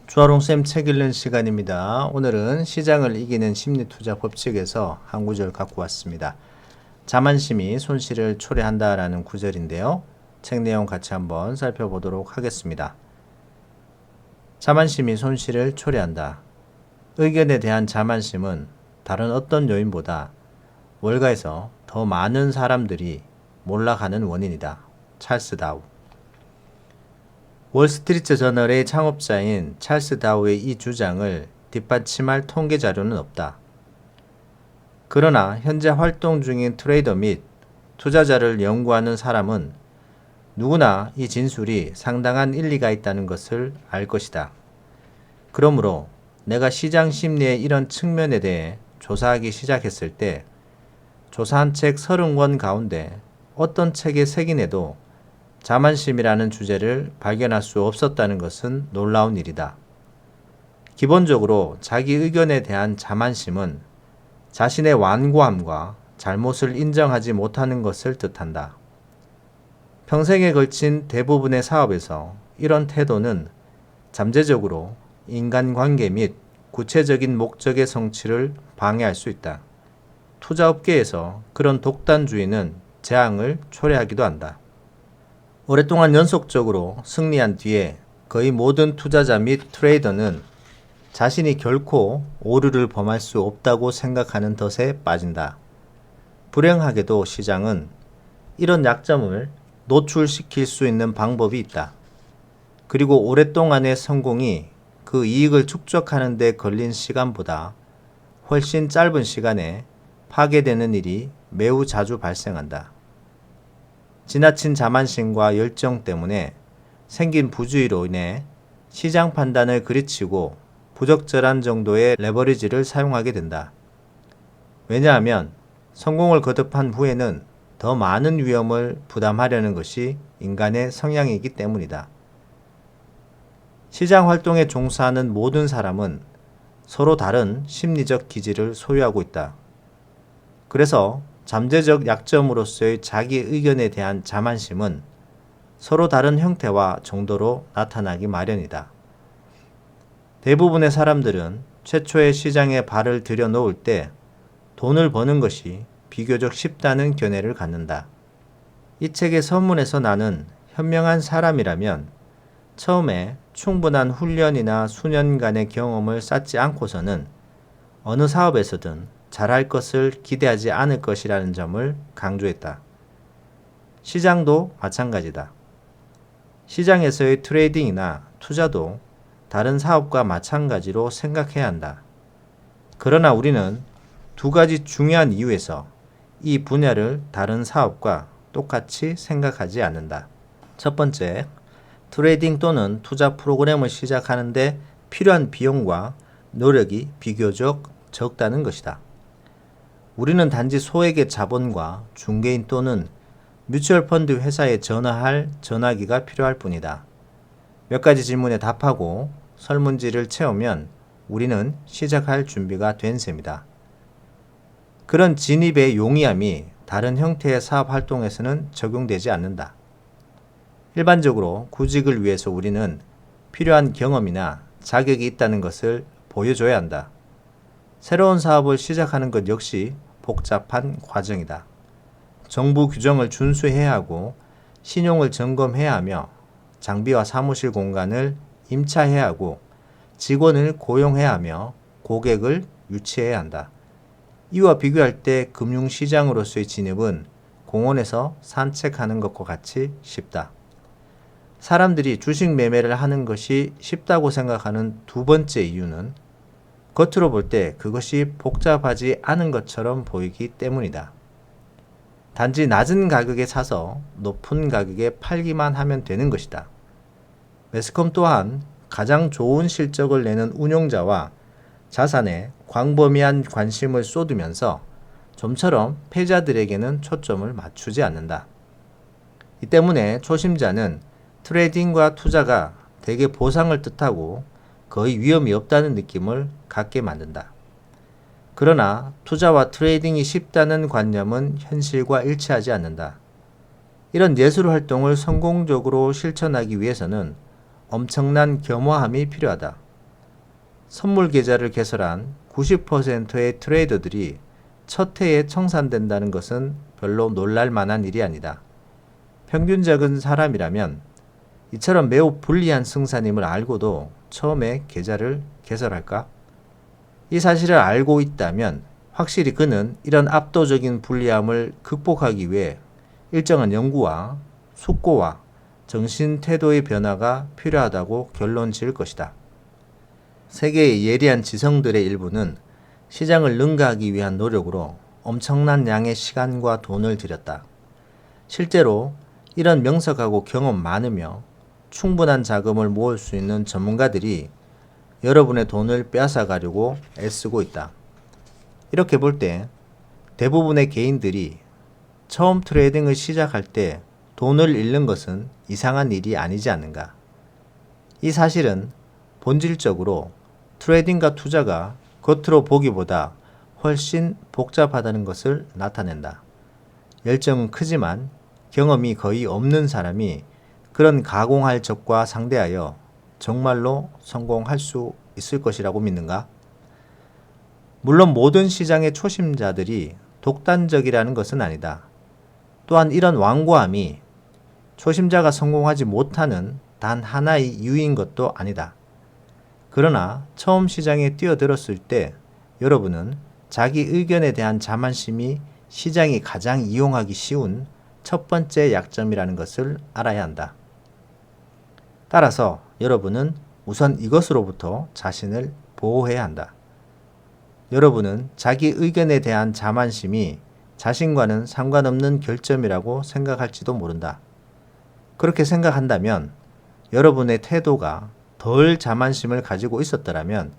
주아롱쌤 책 읽는 시간입니다. 오늘은 시장을 이기는 심리투자 법칙에서 한 구절 갖고 왔습니다. 자만심이 손실을 초래한다라는 구절인데요. 책 내용 같이 한번 살펴보도록 하겠습니다. 자만심이 손실을 초래한다. 의견에 대한 자만심은 다른 어떤 요인보다 월가에서 더 많은 사람들이 몰락하는 원인이다. 찰스 다우. 월스트리트 저널의 창업자인 찰스 다우의 이 주장을 뒷받침할 통계 자료는 없다. 그러나 현재 활동 중인 트레이더 및 투자자를 연구하는 사람은 누구나 이 진술이 상당한 일리가 있다는 것을 알 것이다. 그러므로 내가 시장 심리의 이런 측면에 대해 조사하기 시작했을 때 조사한 책 30권 가운데 어떤 책의 색인에도 자만심이라는 주제를 발견할 수 없었다는 것은 놀라운 일이다. 기본적으로 자기 의견에 대한 자만심은 자신의 완고함과 잘못을 인정하지 못하는 것을 뜻한다. 평생에 걸친 대부분의 사업에서 이런 태도는 잠재적으로 인간관계 및 구체적인 목적의 성취를 방해할 수 있다. 투자업계에서 그런 독단주의는 재앙을 초래하기도 한다. 오랫동안 연속적으로 승리한 뒤에 거의 모든 투자자 및 트레이더는 자신이 결코 오류를 범할 수 없다고 생각하는 덫에 빠진다. 불행하게도 시장은 이런 약점을 노출시킬 수 있는 방법이 있다. 그리고 오랫동안의 성공이 그 이익을 축적하는 데 걸린 시간보다 훨씬 짧은 시간에 파괴되는 일이 매우 자주 발생한다. 지나친 자만심과 열정 때문에 생긴 부주의로 인해 시장 판단을 그르치고 부적절한 정도의 레버리지를 사용하게 된다. 왜냐하면 성공을 거듭한 후에는 더 많은 위험을 부담하려는 것이 인간의 성향이기 때문이다. 시장 활동에 종사하는 모든 사람은 서로 다른 심리적 기질을 소유하고 있다. 그래서 잠재적 약점으로서의 자기 의견에 대한 자만심은 서로 다른 형태와 정도로 나타나기 마련이다. 대부분의 사람들은 최초의 시장에 발을 들여놓을 때 돈을 버는 것이 비교적 쉽다는 견해를 갖는다. 이 책의 서문에서 나는 현명한 사람이라면 처음에 충분한 훈련이나 수년간의 경험을 쌓지 않고서는 어느 사업에서든 잘할 것을 기대하지 않을 것이라는 점을 강조했다. 시장도 마찬가지다. 시장에서의 트레이딩이나 투자도 다른 사업과 마찬가지로 생각해야 한다. 그러나 우리는 두 가지 중요한 이유에서 이 분야를 다른 사업과 똑같이 생각하지 않는다. 첫 번째, 트레이딩 또는 투자 프로그램을 시작하는데 필요한 비용과 노력이 비교적 적다는 것이다. 우리는 단지 소액의 자본과 중개인 또는 뮤추얼 펀드 회사에 전화할 전화기가 필요할 뿐이다. 몇 가지 질문에 답하고 설문지를 채우면 우리는 시작할 준비가 된 셈이다. 그런 진입의 용이함이 다른 형태의 사업 활동에서는 적용되지 않는다. 일반적으로 구직을 위해서 우리는 필요한 경험이나 자격이 있다는 것을 보여줘야 한다. 새로운 사업을 시작하는 것 역시 복잡한 과정이다. 정부 규정을 준수해야 하고 신용을 점검해야 하며 장비와 사무실 공간을 임차해야 하고 직원을 고용해야 하며 고객을 유치해야 한다. 이와 비교할 때 금융시장으로서의 진입은 공원에서 산책하는 것과 같이 쉽다. 사람들이 주식 매매를 하는 것이 쉽다고 생각하는 두 번째 이유는 겉으로 볼 때 그것이 복잡하지 않은 것처럼 보이기 때문이다. 단지 낮은 가격에 사서 높은 가격에 팔기만 하면 되는 것이다. 매스컴 또한 가장 좋은 실적을 내는 운용자와 자산에 광범위한 관심을 쏟으면서 좀처럼 패자들에게는 초점을 맞추지 않는다. 이 때문에 초심자는 트레이딩과 투자가 대개 보상을 뜻하고 거의 위험이 없다는 느낌을 갖게 만든다. 그러나 투자와 트레이딩이 쉽다는 관념은 현실과 일치하지 않는다. 이런 예술 활동을 성공적으로 실천하기 위해서는 엄청난 겸허함이 필요하다. 선물 계좌를 개설한 90%의 트레이더들이 첫 해에 청산된다는 것은 별로 놀랄 만한 일이 아니다. 평균적인 사람이라면 이처럼 매우 불리한 승산임을 알고도 처음에 계좌를 개설할까? 이 사실을 알고 있다면 확실히 그는 이런 압도적인 불리함을 극복하기 위해 일정한 연구와 숙고와 정신 태도의 변화가 필요하다고 결론 지을 것이다. 세계의 예리한 지성들의 일부는 시장을 능가하기 위한 노력으로 엄청난 양의 시간과 돈을 들였다. 실제로 이런 명석하고 경험 많으며 충분한 자금을 모을 수 있는 전문가들이 여러분의 돈을 빼앗아 가려고 애쓰고 있다. 이렇게 볼 때 대부분의 개인들이 처음 트레이딩을 시작할 때 돈을 잃는 것은 이상한 일이 아니지 않는가. 이 사실은 본질적으로 트레이딩과 투자가 겉으로 보기보다 훨씬 복잡하다는 것을 나타낸다. 열정은 크지만 경험이 거의 없는 사람이 그런 가공할 적과 상대하여 정말로 성공할 수 있을 것이라고 믿는가? 물론 모든 시장의 초심자들이 독단적이라는 것은 아니다. 또한 이런 완고함이 초심자가 성공하지 못하는 단 하나의 이유인 것도 아니다. 그러나 처음 시장에 뛰어들었을 때 여러분은 자기 의견에 대한 자만심이 시장이 가장 이용하기 쉬운 첫 번째 약점이라는 것을 알아야 한다. 따라서 여러분은 우선 이것으로부터 자신을 보호해야 한다. 여러분은 자기 의견에 대한 자만심이 자신과는 상관없는 결점이라고 생각할지도 모른다. 그렇게 생각한다면 여러분의 태도가 덜 자만심을 가지고 있었더라면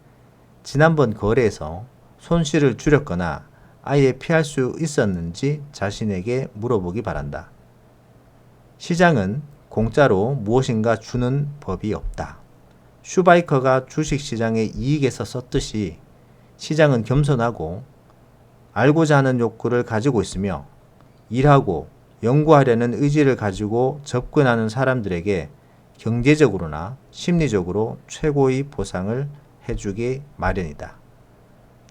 지난번 거래에서 손실을 줄였거나 아예 피할 수 있었는지 자신에게 물어보기 바란다. 시장은 공짜로 무엇인가 주는 법이 없다. 슈바이커가 주식시장의 이익에서 썼듯이 시장은 겸손하고 알고자 하는 욕구를 가지고 있으며 일하고 연구하려는 의지를 가지고 접근하는 사람들에게 경제적으로나 심리적으로 최고의 보상을 해주기 마련이다.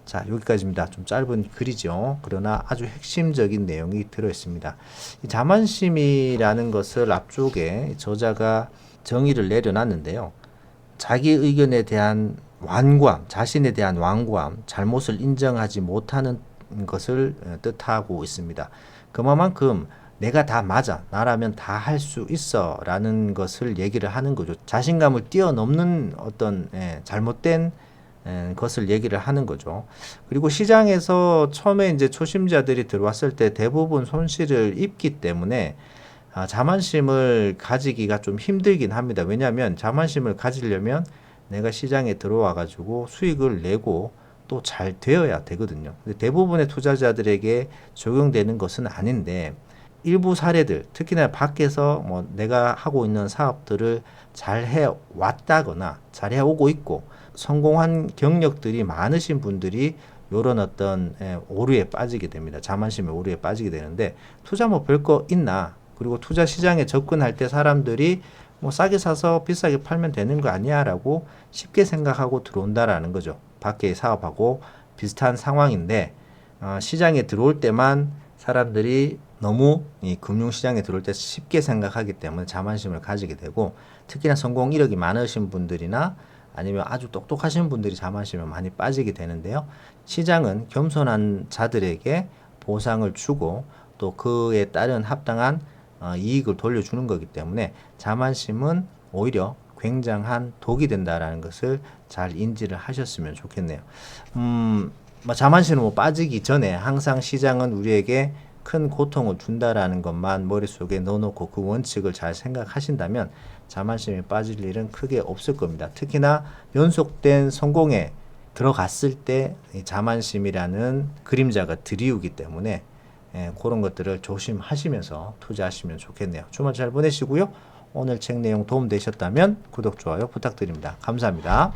자, 여기까지입니다. 좀 짧은 글이죠. 그러나 아주 핵심적인 내용이 들어있습니다. 이 자만심이라는 것을 앞쪽에 저자가 정의를 내려놨는데요. 자기 의견에 대한 완고함, 자신에 대한 완고함, 잘못을 인정하지 못하는 것을 뜻하고 있습니다. 그만큼 내가 다 맞아, 나라면 다 할 수 있어 라는 것을 얘기를 하는 거죠. 자신감을 뛰어넘는 어떤 잘못된 것을 얘기를 하는 거죠. 그리고 시장에서 처음에 이제 초심자들이 들어왔을 때 대부분 손실을 입기 때문에 자만심을 가지기가 좀 힘들긴 합니다. 왜냐하면 자만심을 가지려면 내가 시장에 들어와 가지고 수익을 내고 또 잘 되어야 되거든요. 근데 대부분의 투자자들에게 적용되는 것은 아닌데 일부 사례들, 특히나 밖에서 뭐 내가 하고 있는 사업들을 잘 해왔다거나 잘 해오고 있고 성공한 경력들이 많으신 분들이 이런 어떤 오류에 빠지게 됩니다. 자만심의 오류에 빠지게 되는데 투자 뭐 별거 있나? 그리고 투자 시장에 접근할 때 사람들이 뭐 싸게 사서 비싸게 팔면 되는 거 아니야? 라고 쉽게 생각하고 들어온다라는 거죠. 밖에 사업하고 비슷한 상황인데 시장에 들어올 때만 사람들이 너무 이 금융시장에 들어올 때 쉽게 생각하기 때문에 자만심을 가지게 되고 특히나 성공 이력이 많으신 분들이나 아니면 아주 똑똑하신 분들이 자만심에 많이 빠지게 되는데요. 시장은 겸손한 자들에게 보상을 주고 또 그에 따른 합당한 이익을 돌려주는 거기 때문에 자만심은 오히려 굉장한 독이 된다라는 것을 잘 인지를 하셨으면 좋겠네요. 자만심은 뭐 빠지기 전에 항상 시장은 우리에게 큰 고통을 준다라는 것만 머릿속에 넣어놓고 그 원칙을 잘 생각하신다면 자만심에 빠질 일은 크게 없을 겁니다. 특히나 연속된 성공에 들어갔을 때 자만심이라는 그림자가 드리우기 때문에 그런 것들을 조심하시면서 투자하시면 좋겠네요. 주말 잘 보내시고요. 오늘 책 내용 도움 되셨다면 구독, 좋아요 부탁드립니다. 감사합니다.